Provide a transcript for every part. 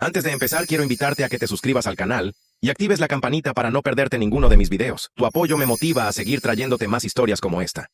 Antes de empezar, quiero invitarte a que te suscribas al canal y actives la campanita para no perderte ninguno de mis videos. Tu apoyo me motiva a seguir trayéndote más historias como esta.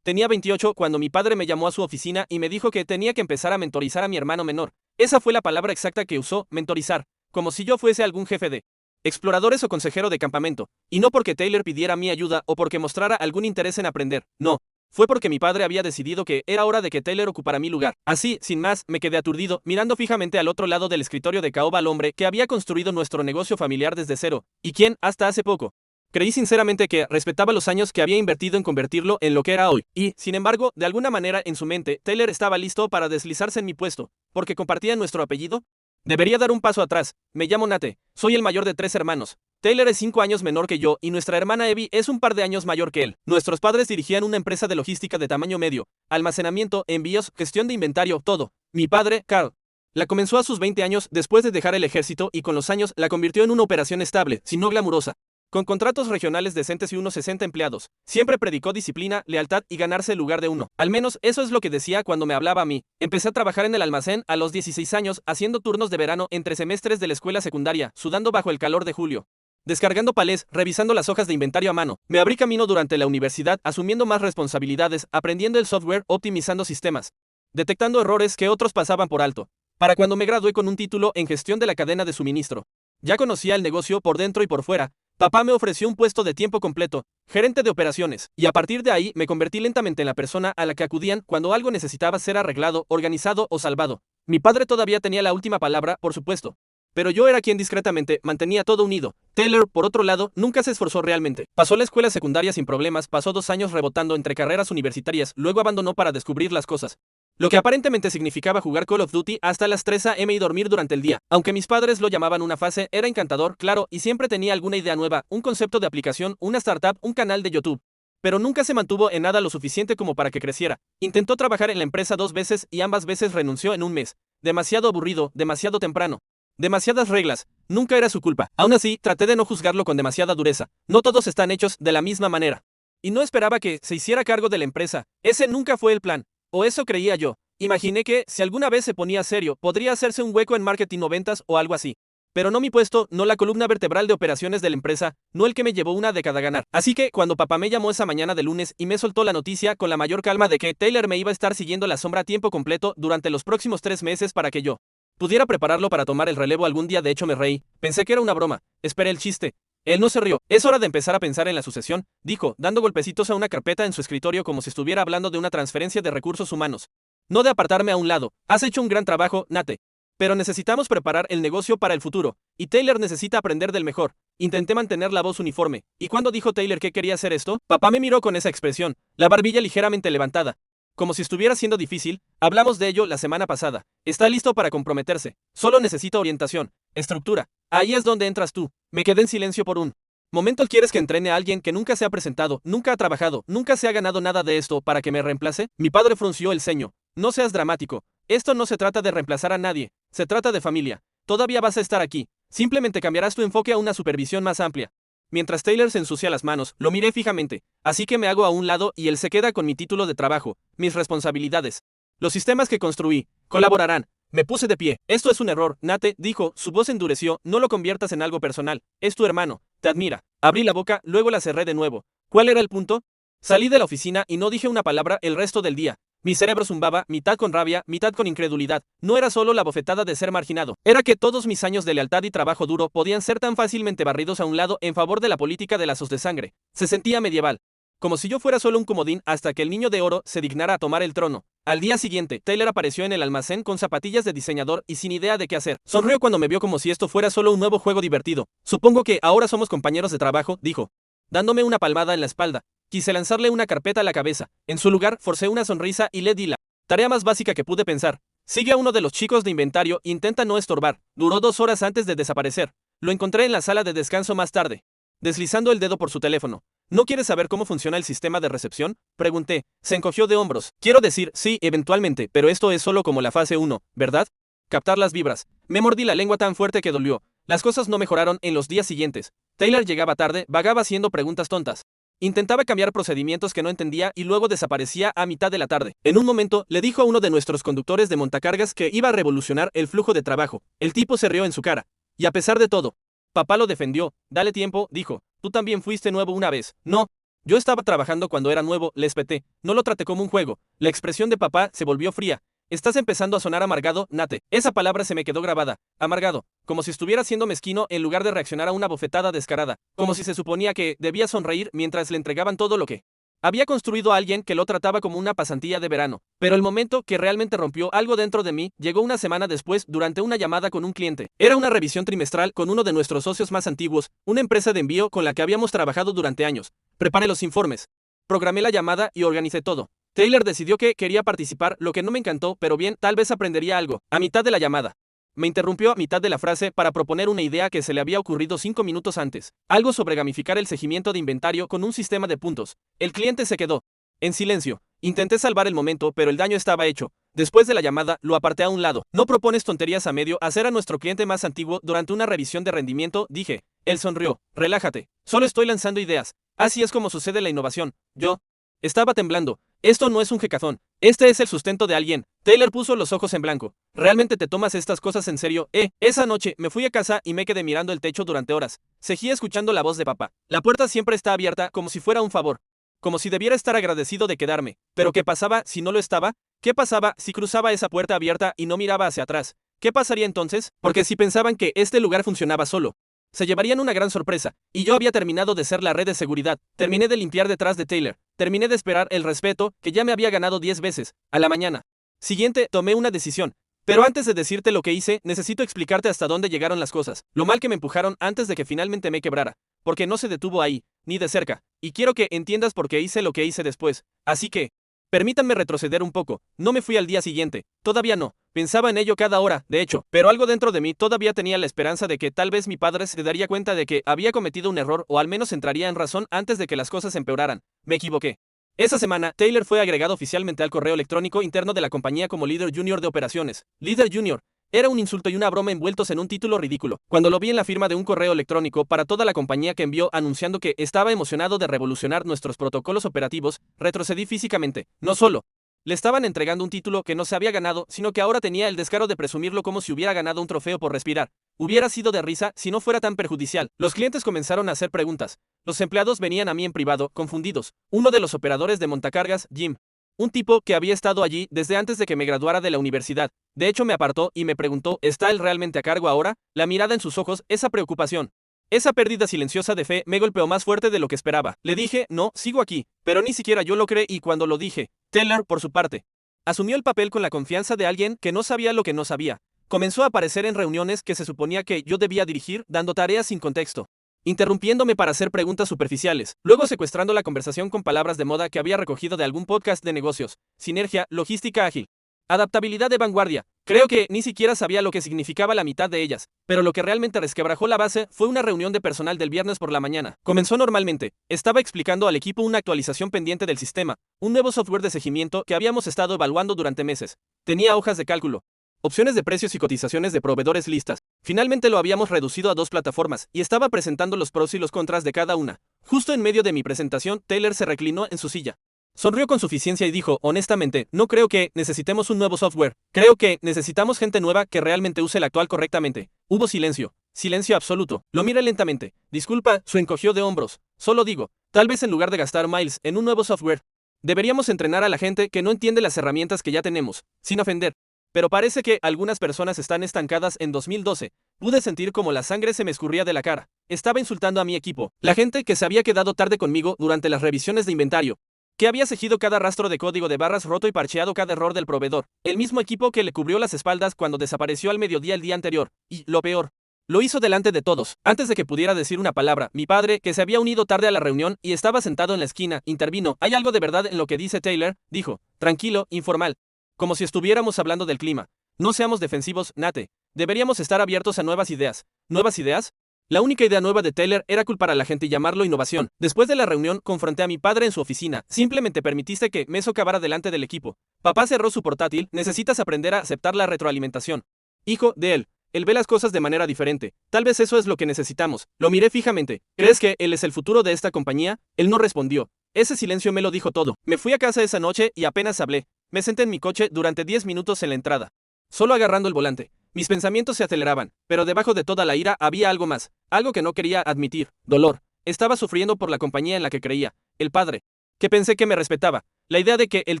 Tenía 28 cuando mi padre me llamó a su oficina y me dijo que tenía que empezar a mentorizar a mi hermano menor. Esa fue la palabra exacta que usó, mentorizar, como si yo fuese algún jefe de exploradores o consejero de campamento, y no porque Taylor pidiera mi ayuda o porque mostrara algún interés en aprender, no. Fue porque mi padre había decidido que era hora de que Taylor ocupara mi lugar. Así, sin más, me quedé aturdido, mirando fijamente al otro lado del escritorio de caoba al hombre que había construido nuestro negocio familiar desde cero, y quien, hasta hace poco, creí sinceramente que respetaba los años que había invertido en convertirlo en lo que era hoy. Y, sin embargo, de alguna manera en su mente, Taylor estaba listo para deslizarse en mi puesto, porque compartía nuestro apellido. Debería dar un paso atrás. Me llamo Nate, soy el mayor de 3 hermanos. Taylor es 5 años menor que yo y nuestra hermana Evie es un par de años mayor que él. Nuestros padres dirigían una empresa de logística de tamaño medio, almacenamiento, envíos, gestión de inventario, todo. Mi padre, Carl, la comenzó a sus 20 años después de dejar el ejército y con los años la convirtió en una operación estable, si no glamurosa, con contratos regionales decentes y unos 60 empleados. Siempre predicó disciplina, lealtad y ganarse el lugar de uno. Al menos eso es lo que decía cuando me hablaba a mí. Empecé a trabajar en el almacén a los 16 años, haciendo turnos de verano entre semestres de la escuela secundaria, sudando bajo el calor de julio, descargando palés, revisando las hojas de inventario a mano. Me abrí camino durante la universidad, asumiendo más responsabilidades, aprendiendo el software, optimizando sistemas, detectando errores que otros pasaban por alto. Para cuando me gradué con un título en gestión de la cadena de suministro, ya conocía el negocio por dentro y por fuera. Papá me ofreció un puesto de tiempo completo, gerente de operaciones, y a partir de ahí me convertí lentamente en la persona a la que acudían cuando algo necesitaba ser arreglado, organizado o salvado. Mi padre todavía tenía la última palabra, por supuesto, pero yo era quien discretamente mantenía todo unido. Taylor, por otro lado, nunca se esforzó realmente. Pasó la escuela secundaria sin problemas, pasó 2 años rebotando entre carreras universitarias, luego abandonó para descubrir las cosas, lo que aparentemente significaba jugar Call of Duty hasta las 3 a.m. y dormir durante el día. Aunque mis padres lo llamaban una fase, era encantador, claro, y siempre tenía alguna idea nueva, un concepto de aplicación, una startup, un canal de YouTube. Pero nunca se mantuvo en nada lo suficiente como para que creciera. Intentó trabajar en la empresa 2 veces y ambas veces renunció en un mes. Demasiado aburrido, demasiado temprano. Demasiadas reglas, nunca era su culpa. Aún así, traté de no juzgarlo con demasiada dureza. No todos están hechos de la misma manera. Y no esperaba que se hiciera cargo de la empresa. Ese nunca fue el plan. O eso creía yo. Imaginé que, si alguna vez se ponía serio, podría hacerse un hueco en marketing o ventas o algo así. Pero no mi puesto, no la columna vertebral de operaciones de la empresa, no el que me llevó una década a ganar. Así que, cuando papá me llamó esa mañana de lunes y me soltó la noticia con la mayor calma de que Taylor me iba a estar siguiendo la sombra a tiempo completo durante los próximos 3 meses para que yo pudiera prepararlo para tomar el relevo algún día, de hecho me reí. Pensé que era una broma. Esperé el chiste. Él no se rió. Es hora de empezar a pensar en la sucesión, dijo, dando golpecitos a una carpeta en su escritorio como si estuviera hablando de una transferencia de recursos humanos. No de apartarme a un lado. Has hecho un gran trabajo, Nate. Pero necesitamos preparar el negocio para el futuro, y Taylor necesita aprender del mejor. Intenté mantener la voz uniforme, y cuando dijo Taylor que quería hacer esto, papá me miró con esa expresión, la barbilla ligeramente levantada, como si estuviera siendo difícil. Hablamos de ello la semana pasada. Está listo para comprometerse. Solo necesita orientación, estructura. Ahí es donde entras tú. Me quedé en silencio por un momento. ¿Quieres que entrene a alguien que nunca se ha presentado, nunca ha trabajado, nunca se ha ganado nada de esto para que me reemplace? Mi padre frunció el ceño. No seas dramático. Esto no se trata de reemplazar a nadie. Se trata de familia. Todavía vas a estar aquí. Simplemente cambiarás tu enfoque a una supervisión más amplia. Mientras Taylor se ensucia las manos, lo miré fijamente. Así que me hago a un lado y él se queda con mi título de trabajo, mis responsabilidades. Los sistemas que construí colaborarán. Me puse de pie. Esto es un error, Nate, dijo, su voz endureció. No lo conviertas en algo personal. Es tu hermano. Te admira. Abrí la boca, luego la cerré de nuevo. ¿Cuál era el punto? Salí de la oficina y no dije una palabra el resto del día. Mi cerebro zumbaba, mitad con rabia, mitad con incredulidad. No era solo la bofetada de ser marginado. Era que todos mis años de lealtad y trabajo duro podían ser tan fácilmente barridos a un lado en favor de la política de lazos de sangre. Se sentía medieval. Como si yo fuera solo un comodín hasta que el niño de oro se dignara a tomar el trono. Al día siguiente, Taylor apareció en el almacén con zapatillas de diseñador y sin idea de qué hacer. Sonrió cuando me vio como si esto fuera solo un nuevo juego divertido. Supongo que ahora somos compañeros de trabajo, dijo, dándome una palmada en la espalda. Quise lanzarle una carpeta a la cabeza. En su lugar, forcé una sonrisa y le di la tarea más básica que pude pensar. Sigue a uno de los chicos de inventario e intenta no estorbar. Duró 2 horas antes de desaparecer. Lo encontré en la sala de descanso más tarde, deslizando el dedo por su teléfono. ¿No quieres saber cómo funciona el sistema de recepción?, pregunté. Se encogió de hombros. Quiero decir, sí, eventualmente, pero esto es solo como la fase 1, ¿verdad? Captar las vibras. Me mordí la lengua tan fuerte que dolió. Las cosas no mejoraron en los días siguientes. Taylor llegaba tarde, vagaba haciendo preguntas tontas. Intentaba cambiar procedimientos que no entendía y luego desaparecía a mitad de la tarde. En un momento, le dijo a uno de nuestros conductores de montacargas que iba a revolucionar el flujo de trabajo. El tipo se rió en su cara. Y a pesar de todo, papá lo defendió. Dale tiempo, dijo. Tú también fuiste nuevo una vez. No. Yo estaba trabajando cuando era nuevo, le espeté. No lo traté como un juego. La expresión de papá se volvió fría. Estás empezando a sonar amargado, Nate. Esa palabra se me quedó grabada. Amargado. Como si estuviera siendo mezquino en lugar de reaccionar a una bofetada descarada. Como si se suponía que debía sonreír mientras le entregaban todo lo que había construido a alguien que lo trataba como una pasantía de verano. Pero el momento que realmente rompió algo dentro de mí llegó una semana después durante una llamada con un cliente. Era una revisión trimestral con uno de nuestros socios más antiguos, una empresa de envío con la que habíamos trabajado durante años. Preparé los informes. Programé la llamada y organicé todo. Taylor decidió que quería participar, lo que no me encantó, pero bien, tal vez aprendería algo. A mitad de la llamada, me interrumpió a mitad de la frase para proponer una idea que se le había ocurrido 5 minutos antes. Algo sobre gamificar el seguimiento de inventario con un sistema de puntos. El cliente se quedó en silencio. Intenté salvar el momento, pero el daño estaba hecho. Después de la llamada, lo aparté a un lado. No propones tonterías a medio hacer a nuestro cliente más antiguo durante una revisión de rendimiento, dije. Él sonrió. Relájate. Solo estoy lanzando ideas. Así es como sucede la innovación. Yo estaba temblando. Esto no es un hackathon. Este es el sustento de alguien. Taylor puso los ojos en blanco. ¿Realmente te tomas estas cosas en serio? Esa noche me fui a casa y me quedé mirando el techo durante horas. Seguía escuchando la voz de papá. La puerta siempre está abierta como si fuera un favor. Como si debiera estar agradecido de quedarme. Pero ¿qué pasaba si no lo estaba? ¿Qué pasaba si cruzaba esa puerta abierta y no miraba hacia atrás? ¿Qué pasaría entonces? Porque si pensaban que este lugar funcionaba solo, se llevarían una gran sorpresa, y yo había terminado de ser la red de seguridad, terminé de limpiar detrás de Taylor, terminé de esperar el respeto que ya me había ganado 10 veces. A la mañana siguiente tomé una decisión. Pero antes de decirte lo que hice, necesito explicarte hasta dónde llegaron las cosas, lo mal que me empujaron antes de que finalmente me quebrara, porque no se detuvo ahí, ni de cerca, y quiero que entiendas por qué hice lo que hice después. Así que, permítanme retroceder un poco. No me fui al día siguiente, todavía no. Pensaba en ello cada hora, de hecho, pero algo dentro de mí todavía tenía la esperanza de que tal vez mi padre se daría cuenta de que había cometido un error o al menos entraría en razón antes de que las cosas empeoraran. Me equivoqué. Esa semana, Taylor fue agregado oficialmente al correo electrónico interno de la compañía como líder junior de operaciones. Líder junior. Era un insulto y una broma envueltos en un título ridículo. Cuando lo vi en la firma de un correo electrónico para toda la compañía que envió anunciando que estaba emocionado de revolucionar nuestros protocolos operativos, retrocedí físicamente. No solo le estaban entregando un título que no se había ganado, sino que ahora tenía el descaro de presumirlo como si hubiera ganado un trofeo por respirar. Hubiera sido de risa si no fuera tan perjudicial. Los clientes comenzaron a hacer preguntas. Los empleados venían a mí en privado, confundidos. Uno de los operadores de montacargas, Jim, un tipo que había estado allí desde antes de que me graduara de la universidad. De hecho, me apartó y me preguntó, ¿está él realmente a cargo ahora? La mirada en sus ojos, esa preocupación. Esa pérdida silenciosa de fe me golpeó más fuerte de lo que esperaba. Le dije, no, sigo aquí, pero ni siquiera yo lo creí y cuando lo dije, Taylor, por su parte, asumió el papel con la confianza de alguien que no sabía lo que no sabía. Comenzó a aparecer en reuniones que se suponía que yo debía dirigir, dando tareas sin contexto, interrumpiéndome para hacer preguntas superficiales, luego secuestrando la conversación con palabras de moda que había recogido de algún podcast de negocios, sinergia, logística ágil, adaptabilidad de vanguardia. Creo que ni siquiera sabía lo que significaba la mitad de ellas, pero lo que realmente resquebrajó la base fue una reunión de personal del viernes por la mañana. Comenzó normalmente. Estaba explicando al equipo una actualización pendiente del sistema, un nuevo software de seguimiento que habíamos estado evaluando durante meses. Tenía hojas de cálculo, opciones de precios y cotizaciones de proveedores listas. Finalmente lo habíamos reducido a 2 plataformas y estaba presentando los pros y los contras de cada una. Justo en medio de mi presentación, Taylor se reclinó en su silla. Sonrió con suficiencia y dijo, honestamente, no creo que necesitemos un nuevo software. Creo que necesitamos gente nueva que realmente use el actual correctamente. Hubo silencio. Silencio absoluto. Lo miré lentamente. Disculpa, su encogió de hombros. Solo digo, tal vez en lugar de gastar miles en un nuevo software, deberíamos entrenar a la gente que no entiende las herramientas que ya tenemos, sin ofender. Pero parece que algunas personas están estancadas en 2012. Pude sentir como la sangre se me escurría de la cara. Estaba insultando a mi equipo, la gente que se había quedado tarde conmigo durante las revisiones de inventario, que había seguido cada rastro de código de barras roto y parcheado cada error del proveedor. El mismo equipo que le cubrió las espaldas cuando desapareció al mediodía el día anterior. Y, lo peor, lo hizo delante de todos. Antes de que pudiera decir una palabra, mi padre, que se había unido tarde a la reunión y estaba sentado en la esquina, intervino. ¿Hay algo de verdad en lo que dice Taylor? Dijo, tranquilo, informal, como si estuviéramos hablando del clima. No seamos defensivos, Nate. Deberíamos estar abiertos a nuevas ideas. ¿Nuevas ideas? La única idea nueva de Taylor era culpar a la gente y llamarlo innovación. Después de la reunión, confronté a mi padre en su oficina. Simplemente permitiste que me socavara delante del equipo. Papá cerró su portátil. Necesitas aprender a aceptar la retroalimentación, hijo de él. Él ve las cosas de manera diferente. Tal vez eso es lo que necesitamos. Lo miré fijamente. ¿Crees que él es el futuro de esta compañía? Él no respondió. Ese silencio me lo dijo todo. Me fui a casa esa noche y apenas hablé. Me senté en mi coche durante 10 minutos en la entrada, solo agarrando el volante. Mis pensamientos se aceleraban, pero debajo de toda la ira había algo más, algo que no quería admitir: dolor. Estaba sufriendo por la compañía en la que creía, el padre, que pensé que me respetaba. La idea de que el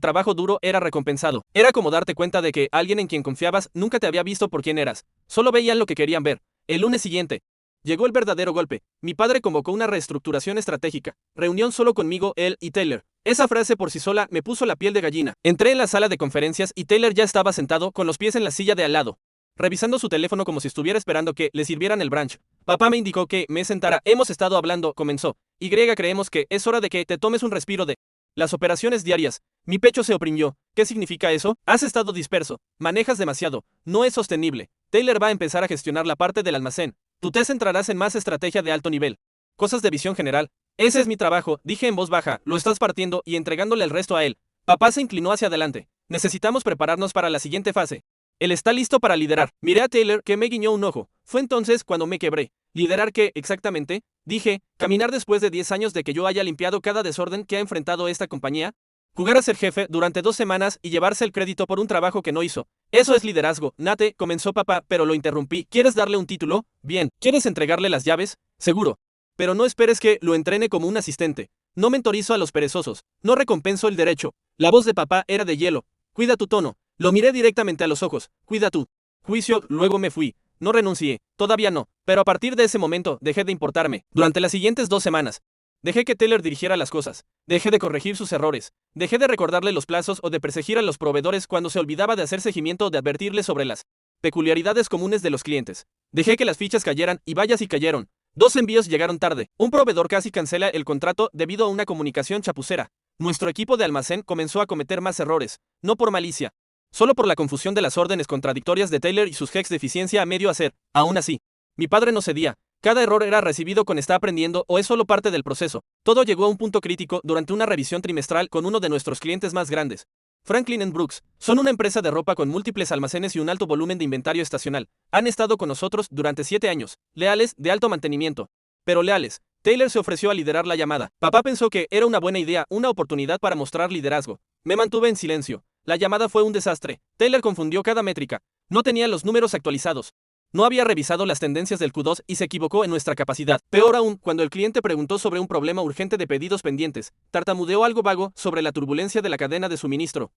trabajo duro era recompensado. Era como darte cuenta de que alguien en quien confiabas nunca te había visto por quién eras. Solo veían lo que querían ver. El lunes siguiente llegó el verdadero golpe. Mi padre convocó una reestructuración estratégica. Reunión solo conmigo, él y Taylor. Esa frase por sí sola me puso la piel de gallina. Entré en la sala de conferencias y Taylor ya estaba sentado con los pies en la silla de al lado, revisando su teléfono como si estuviera esperando que le sirvieran el brunch. Papá me indicó que me sentara. Hemos estado hablando, comenzó. Creemos que es hora de que te tomes un respiro de las operaciones diarias. Mi pecho se oprimió. ¿Qué significa eso? Has estado disperso. Manejas demasiado. No es sostenible. Taylor va a empezar a gestionar la parte del almacén. Tú te centrarás en más estrategia de alto nivel. Cosas de visión general. Ese es mi trabajo, dije en voz baja. Lo estás partiendo y entregándole el resto a él. Papá se inclinó hacia adelante. Necesitamos prepararnos para la siguiente fase. Él está listo para liderar. Miré a Taylor, que me guiñó un ojo. Fue entonces cuando me quebré. ¿Liderar qué, exactamente? Dije. Caminar después de 10 años de que yo haya limpiado cada desorden que ha enfrentado esta compañía. Jugar a ser jefe durante 2 semanas y llevarse el crédito por un trabajo que no hizo. Eso es liderazgo. Nate, comenzó papá, pero lo interrumpí. ¿Quieres darle un título? Bien. ¿Quieres entregarle las llaves? Seguro. Pero no esperes que lo entrene como un asistente. No mentorizo a los perezosos. No recompenso el derecho. La voz de papá era de hielo. Cuida tu tono. Lo miré directamente a los ojos. Cuida tu juicio. Luego me fui. No renuncié. Todavía no. Pero a partir de ese momento dejé de importarme. Durante las siguientes 2 semanas, dejé que Taylor dirigiera las cosas. Dejé de corregir sus errores. Dejé de recordarle los plazos o de perseguir a los proveedores cuando se olvidaba de hacer seguimiento o de advertirle sobre las peculiaridades comunes de los clientes. Dejé que las fichas cayeran y vaya si cayeron. 2 envíos llegaron tarde. Un proveedor casi cancela el contrato debido a una comunicación chapucera. Nuestro equipo de almacén comenzó a cometer más errores, no por malicia, solo por la confusión de las órdenes contradictorias de Taylor y sus hacks de eficiencia a medio hacer. Aún así, mi padre no cedía. Cada error era recibido con está aprendiendo o es solo parte del proceso. Todo llegó a un punto crítico durante una revisión trimestral con uno de nuestros clientes más grandes. Franklin Brooks. Son una empresa de ropa con múltiples almacenes y un alto volumen de inventario estacional. Han estado con nosotros durante 7 años, leales, de alto mantenimiento. Pero leales. Taylor se ofreció a liderar la llamada. Papá pensó que era una buena idea, una oportunidad para mostrar liderazgo. Me mantuve en silencio. La llamada fue un desastre. Taylor confundió cada métrica. No tenía los números actualizados. No había revisado las tendencias del Q2 y se equivocó en nuestra capacidad. Peor aún, cuando el cliente preguntó sobre un problema urgente de pedidos pendientes, tartamudeó algo vago sobre la turbulencia de la cadena de suministro.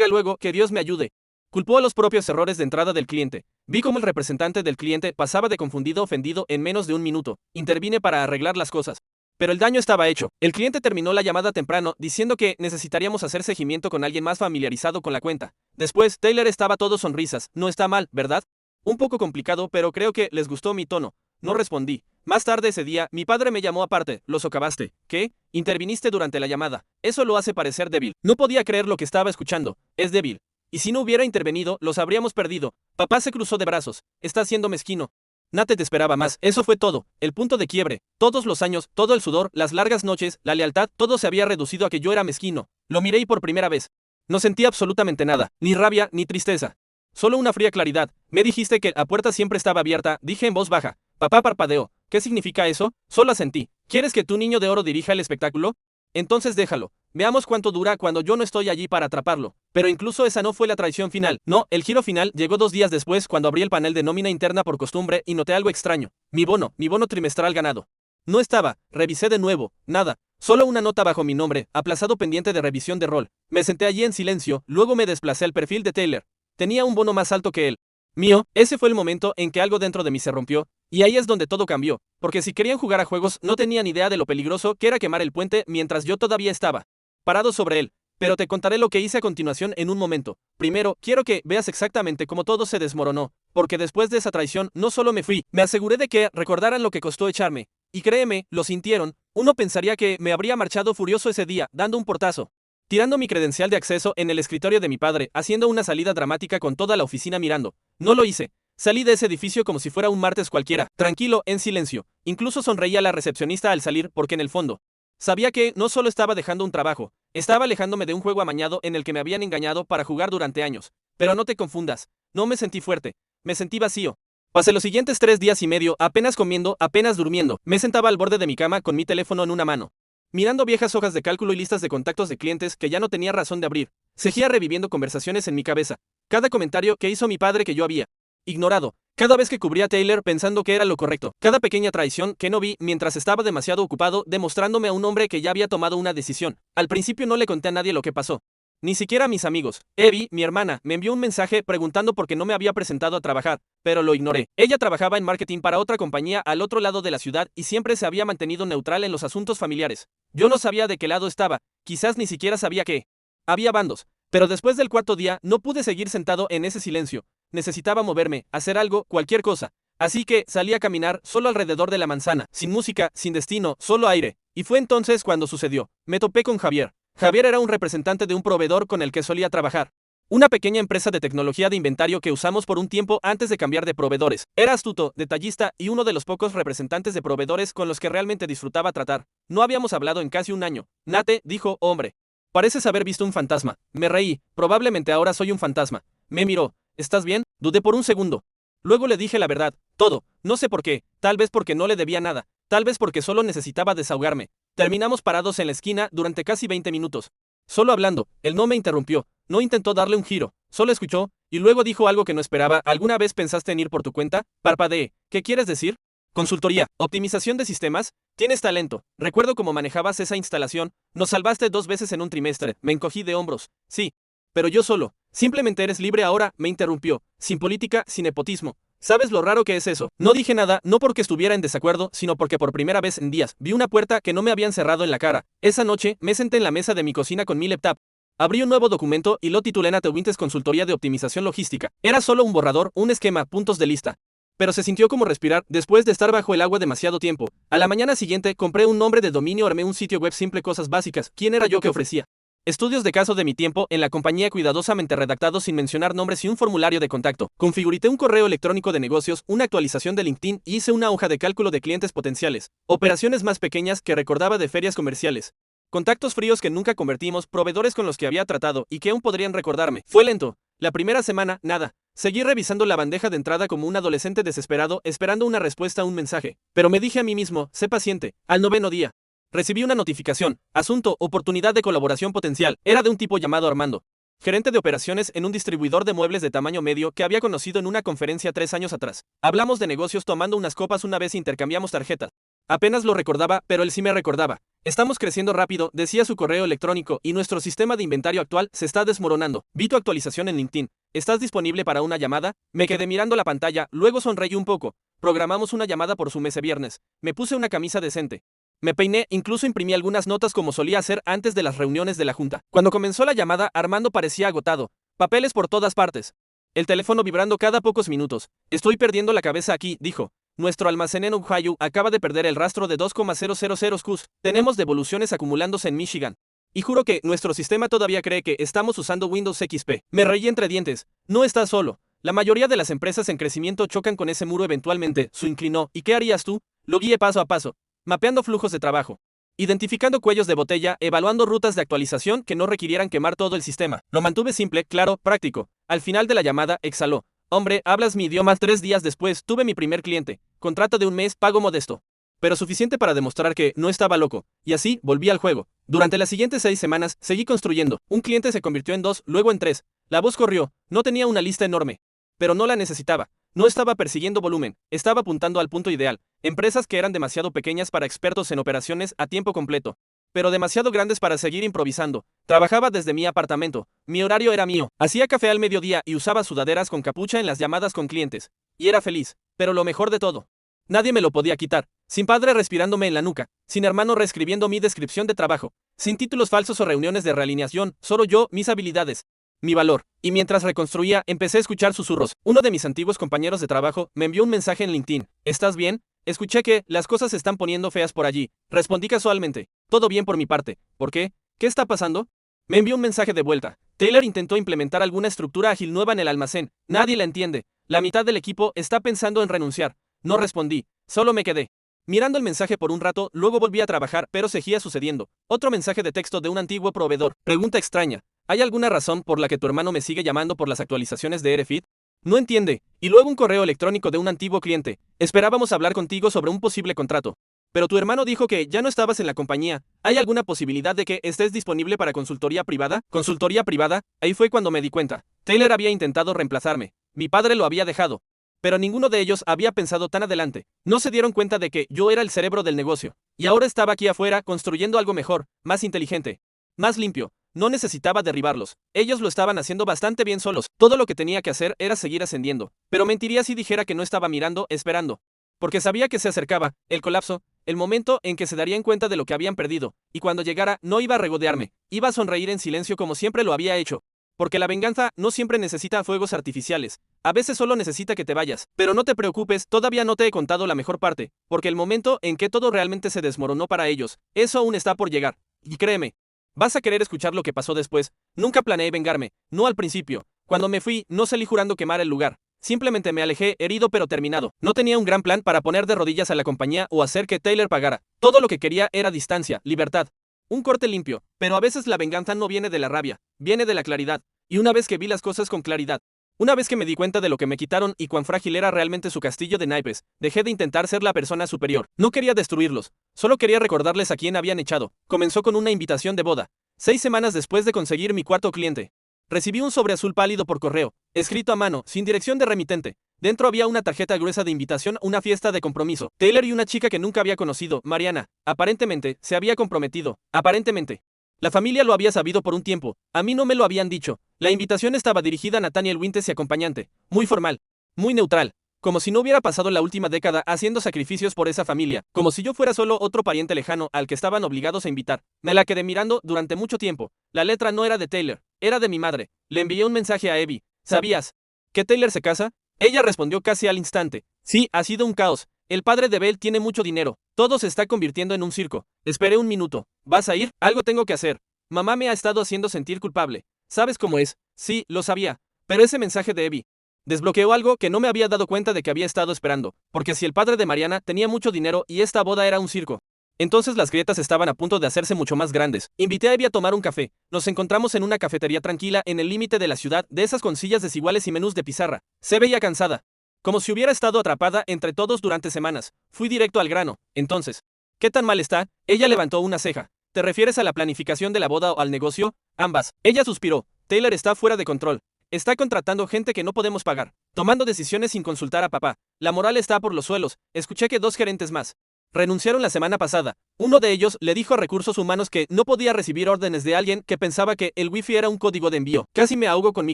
Luego, que Dios me ayude. Culpó a los propios errores de entrada del cliente. Vi cómo el representante del cliente pasaba de confundido a ofendido en menos de un minuto. Intervine para arreglar las cosas. Pero el daño estaba hecho. El cliente terminó la llamada temprano diciendo que necesitaríamos hacer seguimiento con alguien más familiarizado con la cuenta. Después, Taylor estaba todo sonrisas. No está mal, ¿verdad? Un poco complicado, pero creo que les gustó mi tono. No respondí. Más tarde ese día, mi padre me llamó aparte. Lo socavaste. ¿Qué? Interviniste durante la llamada. Eso lo hace parecer débil. No podía creer lo que estaba escuchando. Es débil. Y si no hubiera intervenido, los habríamos perdido. Papá se cruzó de brazos. Está siendo mezquino. Nate te esperaba más. Eso fue todo. El punto de quiebre. Todos los años, todo el sudor, las largas noches, la lealtad, todo se había reducido a que yo era mezquino. Lo miré y por primera vez no sentí absolutamente nada. Ni rabia, ni tristeza. Solo una fría claridad. Me dijiste que la puerta siempre estaba abierta, dije en voz baja. Papá parpadeó. ¿Qué significa eso? Solo asentí. ¿Quieres que tu niño de oro dirija el espectáculo? Entonces déjalo. Veamos cuánto dura cuando yo no estoy allí para atraparlo. Pero incluso esa no fue la traición final. No, el giro final llegó 2 días después cuando abrí el panel de nómina interna por costumbre y noté algo extraño. Mi bono trimestral ganado. No estaba. Revisé de nuevo. Nada. Solo una nota bajo mi nombre, aplazado pendiente de revisión de rol. Me senté allí en silencio, luego me desplacé al perfil de Taylor. Tenía un bono más alto que él. Mío. Ese fue el momento en que algo dentro de mí se rompió, y ahí es donde todo cambió, porque si querían jugar a juegos no tenían idea de lo peligroso que era quemar el puente mientras yo todavía estaba parado sobre él. Pero te contaré lo que hice a continuación en un momento. Primero, quiero que veas exactamente cómo todo se desmoronó, porque después de esa traición no solo me fui, me aseguré de que recordaran lo que costó echarme. Y créeme, lo sintieron. Uno pensaría que me habría marchado furioso ese día, dando un portazo, tirando mi credencial de acceso en el escritorio de mi padre, haciendo una salida dramática con toda la oficina mirando. No lo hice. Salí de ese edificio como si fuera un martes cualquiera, tranquilo, en silencio. Incluso sonreía a la recepcionista al salir porque en el fondo sabía que no solo estaba dejando un trabajo, estaba alejándome de un juego amañado en el que me habían engañado para jugar durante años. Pero no te confundas, no me sentí fuerte, me sentí vacío. Pasé los siguientes 3 días y medio, apenas comiendo, apenas durmiendo. Me sentaba al borde de mi cama con mi teléfono en una mano, mirando viejas hojas de cálculo y listas de contactos de clientes que ya no tenía razón de abrir. Seguía reviviendo conversaciones en mi cabeza. Cada comentario que hizo mi padre que yo había ignorado. Cada vez que cubría a Taylor pensando que era lo correcto. Cada pequeña traición que no vi mientras estaba demasiado ocupado demostrándome a un hombre que ya había tomado una decisión. Al principio no le conté a nadie lo que pasó. Ni siquiera a mis amigos. Evie, mi hermana, me envió un mensaje preguntando por qué no me había presentado a trabajar, pero lo ignoré. Ella trabajaba en marketing para otra compañía al otro lado de la ciudad y siempre se había mantenido neutral en los asuntos familiares. Yo no sabía de qué lado estaba, quizás ni siquiera sabía que había bandos. Pero después del cuarto día no pude seguir sentado en ese silencio. Necesitaba moverme, hacer algo, cualquier cosa. Así que salí a caminar solo alrededor de la manzana, sin música, sin destino, solo aire. Y fue entonces cuando sucedió. Me topé con Javier. Javier era un representante de un proveedor con el que solía trabajar. Una pequeña empresa de tecnología de inventario que usamos por un tiempo antes de cambiar de proveedores. Era astuto, detallista y uno de los pocos representantes de proveedores con los que realmente disfrutaba tratar. No habíamos hablado en casi un año. Nate, dijo, hombre. Pareces haber visto un fantasma. Me reí. Probablemente ahora soy un fantasma. Me miró. ¿Estás bien? Dudé por un segundo. Luego le dije la verdad. Todo. No sé por qué. Tal vez porque no le debía nada. Tal vez porque solo necesitaba desahogarme. Terminamos parados en la esquina durante casi 20 minutos. Solo hablando. Él no me interrumpió. No intentó darle un giro. Solo escuchó, y luego dijo algo que no esperaba. ¿Alguna vez pensaste en ir por tu cuenta? Parpadeé. ¿Qué quieres decir? Consultoría. Optimización de sistemas. Tienes talento. Recuerdo cómo manejabas esa instalación. Nos salvaste 2 veces en un trimestre. Me encogí de hombros. Sí. Pero yo solo. Simplemente eres libre ahora, me interrumpió. Sin política, sin nepotismo. ¿Sabes lo raro que es eso? No dije nada, no porque estuviera en desacuerdo, sino porque por primera vez en días vi una puerta que no me habían cerrado en la cara. Esa noche, me senté en la mesa de mi cocina con mi laptop. Abrí un nuevo documento y lo titulé Nate Winters Consultoría de Optimización Logística. Era solo un borrador, un esquema, puntos de lista. Pero se sintió como respirar después de estar bajo el agua demasiado tiempo. A la mañana siguiente, compré un nombre de dominio, armé un sitio web simple, cosas básicas. ¿Quién era yo que ofrecía? Estudios de caso de mi tiempo en la compañía cuidadosamente redactados sin mencionar nombres y un formulario de contacto. Configuré un correo electrónico de negocios, una actualización de LinkedIn y hice una hoja de cálculo de clientes potenciales. Operaciones más pequeñas que recordaba de ferias comerciales. Contactos fríos que nunca convertimos, proveedores con los que había tratado y que aún podrían recordarme. Fue lento. La primera semana, nada. Seguí revisando la bandeja de entrada como un adolescente desesperado, esperando una respuesta a un mensaje. Pero me dije a mí mismo, sé paciente. Al 9º día. Recibí una notificación. Asunto, oportunidad de colaboración potencial. Era de un tipo llamado Armando. Gerente de operaciones en un distribuidor de muebles de tamaño medio que había conocido en una conferencia 3 años atrás. Hablamos de negocios tomando unas copas una vez e intercambiamos tarjetas. Apenas lo recordaba, pero él sí me recordaba. Estamos creciendo rápido, decía su correo electrónico, y nuestro sistema de inventario actual se está desmoronando. Vi tu actualización en LinkedIn. ¿Estás disponible para una llamada? Me quedé mirando la pantalla, luego sonreí un poco. Programamos una llamada por Zoom ese viernes. Me puse una camisa decente. Me peiné, incluso imprimí algunas notas como solía hacer antes de las reuniones de la junta. Cuando comenzó la llamada, Armando parecía agotado. Papeles por todas partes. El teléfono vibrando cada pocos minutos. Estoy perdiendo la cabeza aquí, dijo. Nuestro almacén en Ohio acaba de perder el rastro de 2,000 Qs. Tenemos devoluciones acumulándose en Michigan. Y juro que nuestro sistema todavía cree que estamos usando Windows XP. Me reí entre dientes. No estás solo. La mayoría de las empresas en crecimiento chocan con ese muro eventualmente. Su inclinó. ¿Y qué harías tú? Lo guié paso a paso. Mapeando flujos de trabajo. Identificando cuellos de botella, evaluando rutas de actualización que no requirieran quemar todo el sistema. Lo mantuve simple, claro, práctico. Al final de la llamada, exhaló. Hombre, hablas mi idioma. 3 días después, tuve mi primer cliente. Contrato de un mes, pago modesto. Pero suficiente para demostrar que no estaba loco. Y así, volví al juego. Durante las siguientes 6 semanas, seguí construyendo. Un cliente se convirtió en 2, luego en 3. La voz corrió. No tenía una lista enorme. Pero no la necesitaba. No estaba persiguiendo volumen. Estaba apuntando al punto ideal. Empresas que eran demasiado pequeñas para expertos en operaciones a tiempo completo. Pero demasiado grandes para seguir improvisando. Trabajaba desde mi apartamento. Mi horario era mío. Hacía café al mediodía y usaba sudaderas con capucha en las llamadas con clientes. Y era feliz. Pero lo mejor de todo. Nadie me lo podía quitar. Sin padre respirándome en la nuca. Sin hermano reescribiendo mi descripción de trabajo. Sin títulos falsos o reuniones de realineación. Solo yo, mis habilidades. Mi valor. Y mientras reconstruía, empecé a escuchar susurros. Uno de mis antiguos compañeros de trabajo me envió un mensaje en LinkedIn. ¿Estás bien? Escuché que las cosas se están poniendo feas por allí. Respondí casualmente. Todo bien por mi parte. ¿Por qué? ¿Qué está pasando? Me envió un mensaje de vuelta. Taylor intentó implementar alguna estructura ágil nueva en el almacén. Nadie la entiende. La mitad del equipo está pensando en renunciar. No respondí. Solo me quedé mirando el mensaje por un rato, luego volví a trabajar, pero seguía sucediendo. Otro mensaje de texto de un antiguo proveedor. Pregunta extraña. ¿Hay alguna razón por la que tu hermano me sigue llamando por las actualizaciones de Erefit? No entiende. Y luego un correo electrónico de un antiguo cliente. Esperábamos hablar contigo sobre un posible contrato. Pero tu hermano dijo que ya no estabas en la compañía. ¿Hay alguna posibilidad de que estés disponible para consultoría privada? ¿Consultoría privada? Ahí fue cuando me di cuenta. Taylor había intentado reemplazarme. Mi padre lo había dejado. Pero ninguno de ellos había pensado tan adelante. No se dieron cuenta de que yo era el cerebro del negocio. Y ahora estaba aquí afuera construyendo algo mejor, más inteligente, más limpio. No necesitaba derribarlos. Ellos lo estaban haciendo bastante bien solos. Todo lo que tenía que hacer era seguir ascendiendo. Pero mentiría si dijera que no estaba mirando, esperando. Porque sabía que se acercaba, el colapso, el momento en que se darían cuenta de lo que habían perdido. Y cuando llegara, no iba a regodearme. Iba a sonreír en silencio como siempre lo había hecho. Porque la venganza no siempre necesita fuegos artificiales. A veces solo necesita que te vayas. Pero no te preocupes, todavía no te he contado la mejor parte. Porque el momento en que todo realmente se desmoronó para ellos, eso aún está por llegar. Y créeme, vas a querer escuchar lo que pasó después. Nunca planeé vengarme, no al principio. Cuando me fui, no salí jurando quemar el lugar. Simplemente me alejé, herido pero terminado. No tenía un gran plan para poner de rodillas a la compañía o hacer que Taylor pagara. Todo lo que quería era distancia, libertad. Un corte limpio. Pero a veces la venganza no viene de la rabia, viene de la claridad. Y una vez que vi las cosas con claridad, una vez que me di cuenta de lo que me quitaron y cuán frágil era realmente su castillo de naipes, dejé de intentar ser la persona superior. No quería destruirlos, solo quería recordarles a quién habían echado. Comenzó con una invitación de boda. 6 semanas después de conseguir mi cuarto cliente. Recibí un sobre azul pálido por correo, escrito a mano, sin dirección de remitente. Dentro había una tarjeta gruesa de invitación a una fiesta de compromiso. Taylor y una chica que nunca había conocido, Mariana, aparentemente, se había comprometido. Aparentemente. La familia lo había sabido por un tiempo. A mí no me lo habían dicho. La invitación estaba dirigida a Nathaniel Winters y acompañante. Muy formal. Muy neutral. Como si no hubiera pasado la última década haciendo sacrificios por esa familia. Como si yo fuera solo otro pariente lejano al que estaban obligados a invitar. Me la quedé mirando durante mucho tiempo. La letra no era de Taylor. Era de mi madre. Le envié un mensaje a Abby. ¿Sabías que Taylor se casa? Ella respondió casi al instante. Sí, ha sido un caos. El padre de Belle tiene mucho dinero. Todo se está convirtiendo en un circo. Esperé un minuto. ¿Vas a ir? Algo tengo que hacer. Mamá me ha estado haciendo sentir culpable. ¿Sabes cómo es? Sí, lo sabía. Pero ese mensaje de Abby desbloqueó algo que no me había dado cuenta de que había estado esperando. Porque si el padre de Mariana tenía mucho dinero y esta boda era un circo, entonces las grietas estaban a punto de hacerse mucho más grandes. Invité a Abby a tomar un café. Nos encontramos en una cafetería tranquila en el límite de la ciudad, de esas con sillas desiguales y menús de pizarra. Se veía cansada. Como si hubiera estado atrapada entre todos durante semanas. Fui directo al grano. Entonces, ¿qué tan mal está? Ella levantó una ceja. ¿Te refieres a la planificación de la boda o al negocio? Ambas. Ella suspiró. Taylor está fuera de control. Está contratando gente que no podemos pagar. Tomando decisiones sin consultar a papá. La moral está por los suelos. Escuché que 2 gerentes más renunciaron la semana pasada. Uno de ellos le dijo a Recursos Humanos que no podía recibir órdenes de alguien que pensaba que el wifi era un código de envío. Casi me ahogo con mi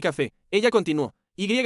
café. Ella continuó.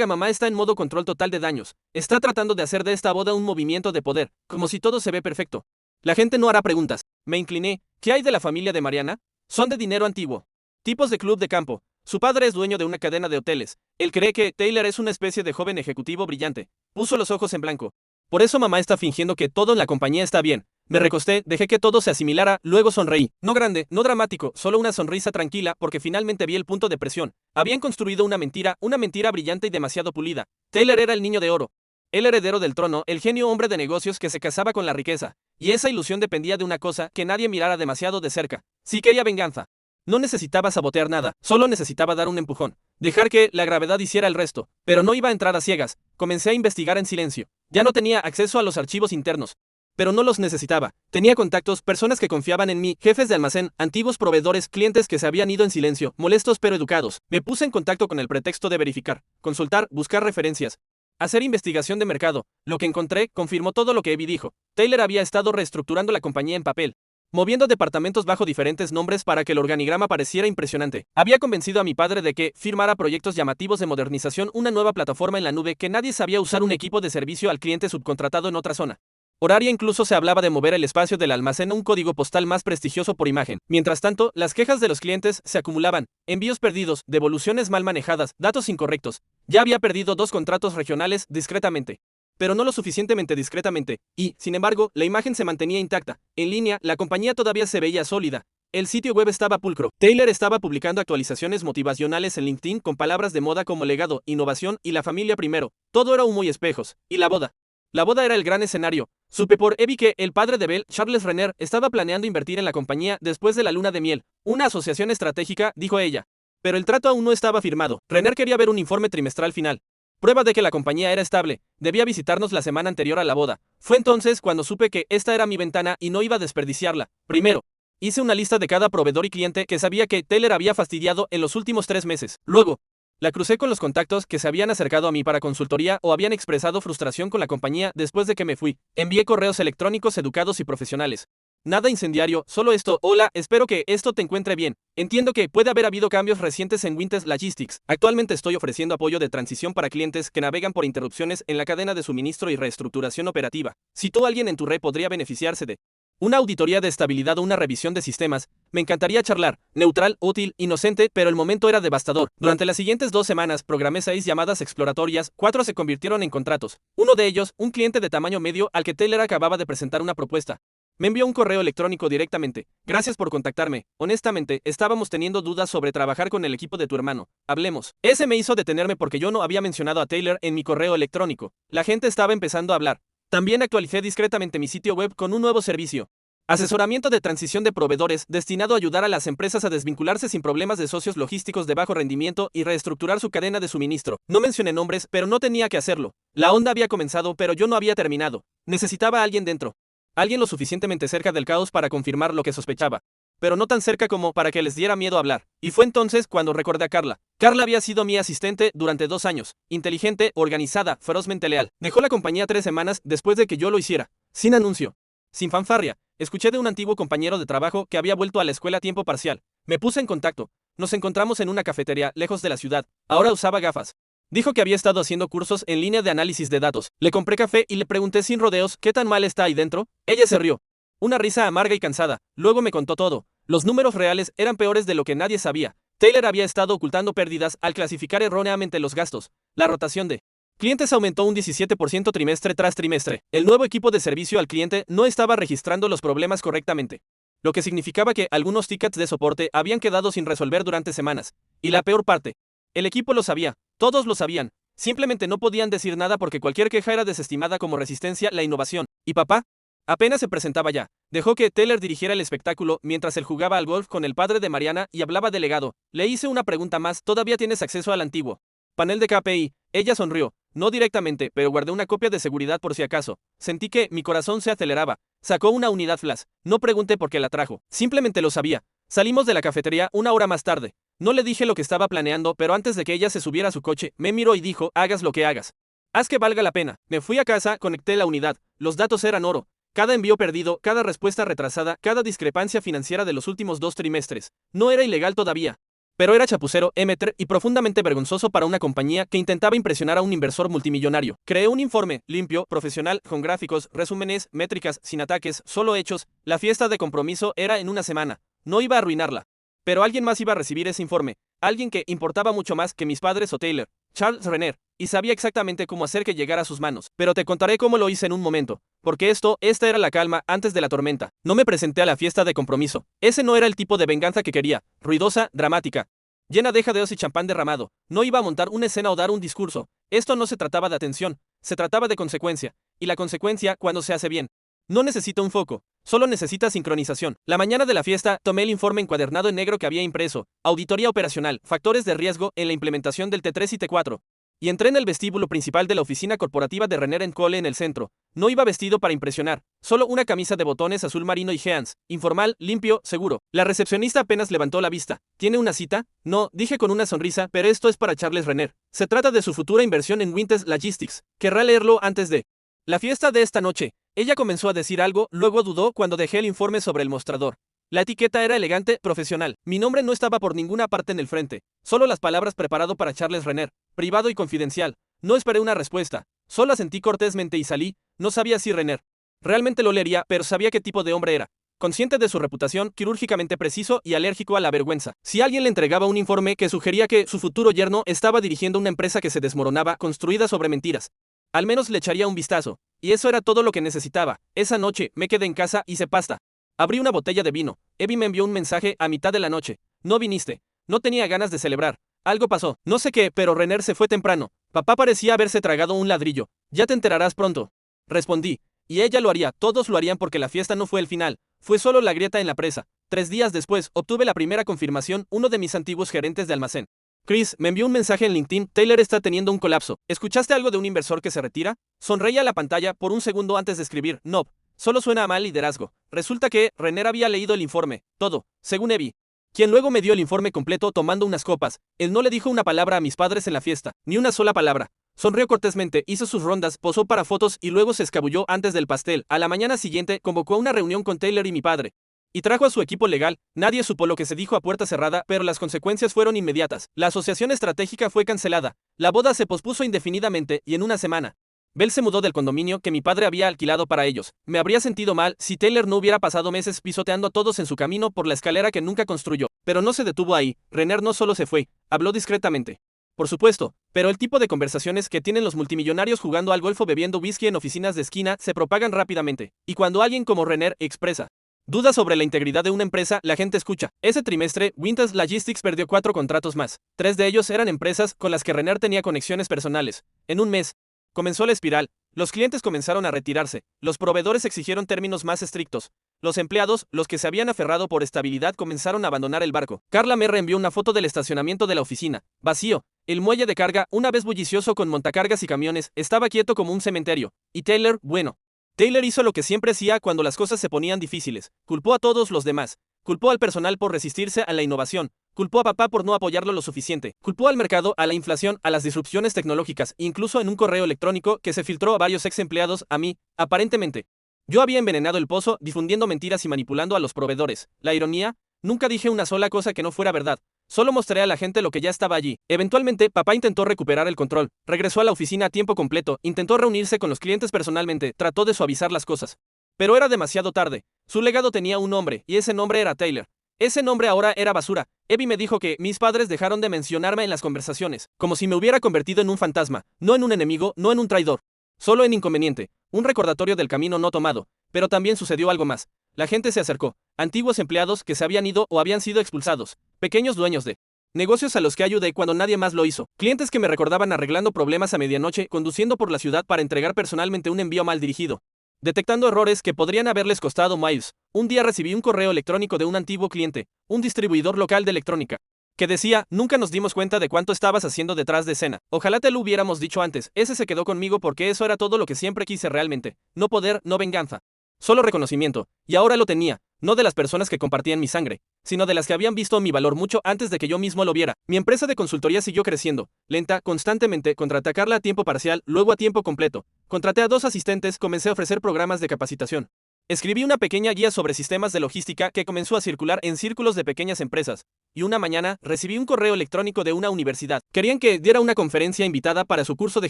Mamá está en modo control total de daños. Está tratando de hacer de esta boda un movimiento de poder, como si todo se ve perfecto. La gente no hará preguntas. Me incliné. ¿Qué hay de la familia de Mariana? Son de dinero antiguo. Tipos de club de campo. Su padre es dueño de una cadena de hoteles. Él cree que Taylor es una especie de joven ejecutivo brillante. Puso los ojos en blanco. Por eso mamá está fingiendo que todo en la compañía está bien. Me recosté, dejé que todo se asimilara, luego sonreí. No grande, no dramático, solo una sonrisa tranquila porque finalmente vi el punto de presión. Habían construido una mentira brillante y demasiado pulida. Taylor era el niño de oro. El heredero del trono, el genio hombre de negocios que se casaba con la riqueza. Y esa ilusión dependía de una cosa, que nadie mirara demasiado de cerca. Si quería venganza. No necesitaba sabotear nada, solo necesitaba dar un empujón. Dejar que la gravedad hiciera el resto. Pero no iba a entrar a ciegas. Comencé a investigar en silencio. Ya no tenía acceso a los archivos internos. Pero no los necesitaba. Tenía contactos, personas que confiaban en mí, jefes de almacén, antiguos proveedores, clientes que se habían ido en silencio, molestos pero educados. Me puse en contacto con el pretexto de verificar, consultar, buscar referencias, hacer investigación de mercado. Lo que encontré confirmó todo lo que Abby dijo. Taylor había estado reestructurando la compañía en papel, moviendo departamentos bajo diferentes nombres para que el organigrama pareciera impresionante. Había convencido a mi padre de que firmara proyectos llamativos de modernización, una nueva plataforma en la nube que nadie sabía usar, un equipo de servicio al cliente subcontratado en otra zona horaria. Incluso se hablaba de mover el espacio del almacén a un código postal más prestigioso por imagen. Mientras tanto, las quejas de los clientes se acumulaban. Envíos perdidos, devoluciones mal manejadas, datos incorrectos. Ya había perdido 2 contratos regionales discretamente. Pero no lo suficientemente discretamente. Y, sin embargo, la imagen se mantenía intacta. En línea, la compañía todavía se veía sólida. El sitio web estaba pulcro. Taylor estaba publicando actualizaciones motivacionales en LinkedIn con palabras de moda como legado, innovación y la familia primero. Todo era humo y espejos. Y la boda. La boda era el gran escenario. Supe por Abby que el padre de Belle, Charles Renner, estaba planeando invertir en la compañía después de la luna de miel. Una asociación estratégica, dijo ella. Pero el trato aún no estaba firmado. Renner quería ver un informe trimestral final. Prueba de que la compañía era estable. Debía visitarnos la semana anterior a la boda. Fue entonces cuando supe que esta era mi ventana y no iba a desperdiciarla. Primero, hice una lista de cada proveedor y cliente que sabía que Taylor había fastidiado en los últimos 3 meses. Luego, la crucé con los contactos que se habían acercado a mí para consultoría o habían expresado frustración con la compañía después de que me fui. Envié correos electrónicos educados y profesionales. Nada incendiario, solo esto. Hola, espero que esto te encuentre bien. Entiendo que puede haber habido cambios recientes en Winters Logistics. Actualmente estoy ofreciendo apoyo de transición para clientes que navegan por interrupciones en la cadena de suministro y reestructuración operativa. Si tú alguien en tu red podría beneficiarse de una auditoría de estabilidad o una revisión de sistemas, me encantaría charlar. Neutral, útil, inocente, pero el momento era devastador. Durante las siguientes 2 semanas programé 6 llamadas exploratorias, 4 se convirtieron en contratos. Uno de ellos, un cliente de tamaño medio al que Taylor acababa de presentar una propuesta. Me envió un correo electrónico directamente. Gracias por contactarme. Honestamente, estábamos teniendo dudas sobre trabajar con el equipo de tu hermano. Hablemos. Ese me hizo detenerme porque yo no había mencionado a Taylor en mi correo electrónico. La gente estaba empezando a hablar. También actualicé discretamente mi sitio web con un nuevo servicio. Asesoramiento de transición de proveedores destinado a ayudar a las empresas a desvincularse sin problemas de socios logísticos de bajo rendimiento y reestructurar su cadena de suministro. No mencioné nombres, pero no tenía que hacerlo. La onda había comenzado, pero yo no había terminado. Necesitaba a alguien dentro. Alguien lo suficientemente cerca del caos para confirmar lo que sospechaba, pero no tan cerca como para que les diera miedo hablar. Y fue entonces cuando recordé a Carla. Carla había sido mi asistente durante 2 años. Inteligente, organizada, ferozmente leal. Dejó la compañía 3 semanas después de que yo lo hiciera. Sin anuncio. Sin fanfarria. Escuché de un antiguo compañero de trabajo que había vuelto a la escuela a tiempo parcial. Me puse en contacto. Nos encontramos en una cafetería, lejos de la ciudad. Ahora usaba gafas. Dijo que había estado haciendo cursos en línea de análisis de datos. Le compré café y le pregunté sin rodeos qué tan mal está ahí dentro. Ella se rió. Una risa amarga y cansada. Luego me contó todo. Los números reales eran peores de lo que nadie sabía. Taylor había estado ocultando pérdidas al clasificar erróneamente los gastos. La rotación de clientes aumentó un 17% trimestre tras trimestre. El nuevo equipo de servicio al cliente no estaba registrando los problemas correctamente, lo que significaba que algunos tickets de soporte habían quedado sin resolver durante semanas. Y la peor parte, el equipo lo sabía. Todos lo sabían. Simplemente no podían decir nada porque cualquier queja era desestimada como resistencia a la innovación. ¿Y papá? Apenas se presentaba ya. Dejó que Taylor dirigiera el espectáculo mientras él jugaba al golf con el padre de Mariana y hablaba de legado. Le hice una pregunta más. ¿Todavía tienes acceso al antiguo panel de KPI? Ella sonrió. No directamente, pero guardé una copia de seguridad por si acaso. Sentí que mi corazón se aceleraba. Sacó una unidad flash. No pregunté por qué la trajo. Simplemente lo sabía. Salimos de la cafetería 1 hora más tarde. No le dije lo que estaba planeando, pero antes de que ella se subiera a su coche, me miró y dijo, hagas lo que hagas. Haz que valga la pena. Me fui a casa, conecté la unidad. Los datos eran oro. Cada envío perdido, cada respuesta retrasada, cada discrepancia financiera de los últimos 2 trimestres. No era ilegal todavía, pero era chapucero, amateur y profundamente vergonzoso para una compañía que intentaba impresionar a un inversor multimillonario. Creé un informe, limpio, profesional, con gráficos, resúmenes, métricas, sin ataques, solo hechos. La fiesta de compromiso era en una semana. No iba a arruinarla. Pero alguien más iba a recibir ese informe. Alguien que importaba mucho más que mis padres o Taylor. Charles Renner. Y sabía exactamente cómo hacer que llegara a sus manos. Pero te contaré cómo lo hice en un momento. Porque esta era la calma antes de la tormenta. No me presenté a la fiesta de compromiso. Ese no era el tipo de venganza que quería. Ruidosa, dramática, llena de jadeos y champán derramado. No iba a montar una escena o dar un discurso. Esto no se trataba de atención. Se trataba de consecuencia. Y la consecuencia, cuando se hace bien, no necesita un foco, solo necesita sincronización. La mañana de la fiesta, tomé el informe encuadernado en negro que había impreso, auditoría operacional, factores de riesgo en la implementación del T3 y T4, y entré en el vestíbulo principal de la oficina corporativa de Renner Cole en el centro. No iba vestido para impresionar, solo una camisa de botones azul marino y jeans, informal, limpio, seguro. La recepcionista apenas levantó la vista. ¿Tiene una cita? No, dije con una sonrisa, pero esto es para Charles Renner. Se trata de su futura inversión en Winters Logistics. Querrá leerlo antes de la fiesta de esta noche. Ella comenzó a decir algo, luego dudó cuando dejé el informe sobre el mostrador. La etiqueta era elegante, profesional. Mi nombre no estaba por ninguna parte en el frente. Solo las palabras preparado para Charles Renner, privado y confidencial. No esperé una respuesta. Solo asentí cortésmente y salí. No sabía si Renner realmente lo leería, pero sabía qué tipo de hombre era. Consciente de su reputación, quirúrgicamente preciso y alérgico a la vergüenza. Si alguien le entregaba un informe que sugería que su futuro yerno estaba dirigiendo una empresa que se desmoronaba, construida sobre mentiras, al menos le echaría un vistazo. Y eso era todo lo que necesitaba. Esa noche, me quedé en casa, hice pasta. Abrí una botella de vino. Evie me envió un mensaje a mitad de la noche. No viniste. No tenía ganas de celebrar. Algo pasó. No sé qué, pero Renner se fue temprano. Papá parecía haberse tragado un ladrillo. Ya te enterarás pronto. Respondí. Y ella lo haría. Todos lo harían porque la fiesta no fue el final. Fue solo la grieta en la presa. 3 días después, obtuve la primera confirmación, uno de mis antiguos gerentes de almacén. Chris, me envió un mensaje en LinkedIn, Taylor está teniendo un colapso. ¿Escuchaste algo de un inversor que se retira? Sonreí a la pantalla por un segundo antes de escribir, no, solo suena a mal liderazgo. Resulta que Renner había leído el informe, todo, según Evie, quien luego me dio el informe completo tomando unas copas. Él no le dijo una palabra a mis padres en la fiesta, ni una sola palabra. Sonrió cortésmente, hizo sus rondas, posó para fotos y luego se escabulló antes del pastel. A la mañana siguiente convocó a una reunión con Taylor y mi padre. Y trajo a su equipo legal. Nadie supo lo que se dijo a puerta cerrada, pero las consecuencias fueron inmediatas. La asociación estratégica fue cancelada. La boda se pospuso indefinidamente y en una semana Bell se mudó del condominio que mi padre había alquilado para ellos. Me habría sentido mal si Taylor no hubiera pasado meses pisoteando a todos en su camino por la escalera que nunca construyó. Pero no se detuvo ahí. Renner no solo se fue, habló discretamente. Por supuesto, pero el tipo de conversaciones que tienen los multimillonarios jugando al golf o bebiendo whisky en oficinas de esquina se propagan rápidamente. Y cuando alguien como Renner expresa dudas sobre la integridad de una empresa, la gente escucha. Ese trimestre, Winters Logistics perdió 4 contratos más. 3 de ellos eran empresas con las que Renner tenía conexiones personales. En un mes, comenzó la espiral. Los clientes comenzaron a retirarse. Los proveedores exigieron términos más estrictos. Los empleados, los que se habían aferrado por estabilidad, comenzaron a abandonar el barco. Carla me reenvió una foto del estacionamiento de la oficina. Vacío. El muelle de carga, una vez bullicioso con montacargas y camiones, estaba quieto como un cementerio. Y Taylor, bueno. Taylor hizo lo que siempre hacía cuando las cosas se ponían difíciles. Culpó a todos los demás. Culpó al personal por resistirse a la innovación. Culpó a papá por no apoyarlo lo suficiente. Culpó al mercado, a la inflación, a las disrupciones tecnológicas, incluso en un correo electrónico que se filtró a varios ex empleados, a mí, aparentemente. Yo había envenenado el pozo, difundiendo mentiras y manipulando a los proveedores. La ironía, nunca dije una sola cosa que no fuera verdad. Solo mostré a la gente lo que ya estaba allí. Eventualmente, papá intentó recuperar el control. Regresó a la oficina a tiempo completo, intentó reunirse con los clientes personalmente, trató de suavizar las cosas. Pero era demasiado tarde. Su legado tenía un nombre, y ese nombre era Taylor. Ese nombre ahora era basura. Evie me dijo que mis padres dejaron de mencionarme en las conversaciones, como si me hubiera convertido en un fantasma, no en un enemigo, no en un traidor. Solo en inconveniente, un recordatorio del camino no tomado. Pero también sucedió algo más. La gente se acercó, antiguos empleados que se habían ido o habían sido expulsados, pequeños dueños de negocios a los que ayudé cuando nadie más lo hizo, clientes que me recordaban arreglando problemas a medianoche, conduciendo por la ciudad para entregar personalmente un envío mal dirigido, detectando errores que podrían haberles costado miles. Un día recibí un correo electrónico de un antiguo cliente, un distribuidor local de electrónica, que decía, nunca nos dimos cuenta de cuánto estabas haciendo detrás de escena. Ojalá te lo hubiéramos dicho antes. Ese se quedó conmigo porque eso era todo lo que siempre quise realmente. No poder, no venganza. Solo reconocimiento. Y ahora lo tenía, no de las personas que compartían mi sangre, sino de las que habían visto mi valor mucho antes de que yo mismo lo viera. Mi empresa de consultoría siguió creciendo, lenta, constantemente, contraté a Carla a tiempo parcial, luego a tiempo completo. Contraté a 2 asistentes, comencé a ofrecer programas de capacitación. Escribí una pequeña guía sobre sistemas de logística que comenzó a circular en círculos de pequeñas empresas. Y una mañana, recibí un correo electrónico de una universidad. Querían que diera una conferencia invitada para su curso de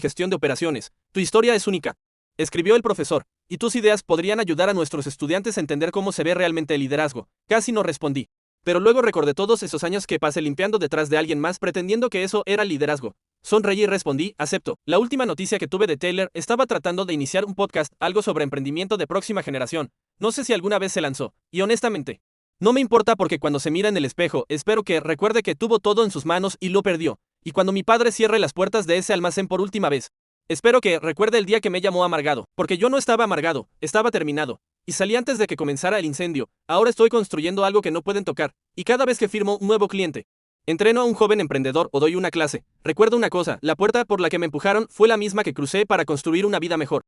gestión de operaciones. Tu historia es única, escribió el profesor, y tus ideas podrían ayudar a nuestros estudiantes a entender cómo se ve realmente el liderazgo. Casi no respondí. Pero luego recordé todos esos años que pasé limpiando detrás de alguien más pretendiendo que eso era liderazgo. Sonreí y respondí, acepto. La última noticia que tuve de Taylor, estaba tratando de iniciar un podcast, algo sobre emprendimiento de próxima generación. No sé si alguna vez se lanzó. Y honestamente, no me importa porque cuando se mira en el espejo, espero que recuerde que tuvo todo en sus manos y lo perdió. Y cuando mi padre cierre las puertas de ese almacén por última vez, espero que recuerde el día que me llamó amargado, porque yo no estaba amargado, estaba terminado. Y salí antes de que comenzara el incendio. Ahora estoy construyendo algo que no pueden tocar. Y cada vez que firmo un nuevo cliente, entreno a un joven emprendedor o doy una clase, recuerdo una cosa, la puerta por la que me empujaron fue la misma que crucé para construir una vida mejor.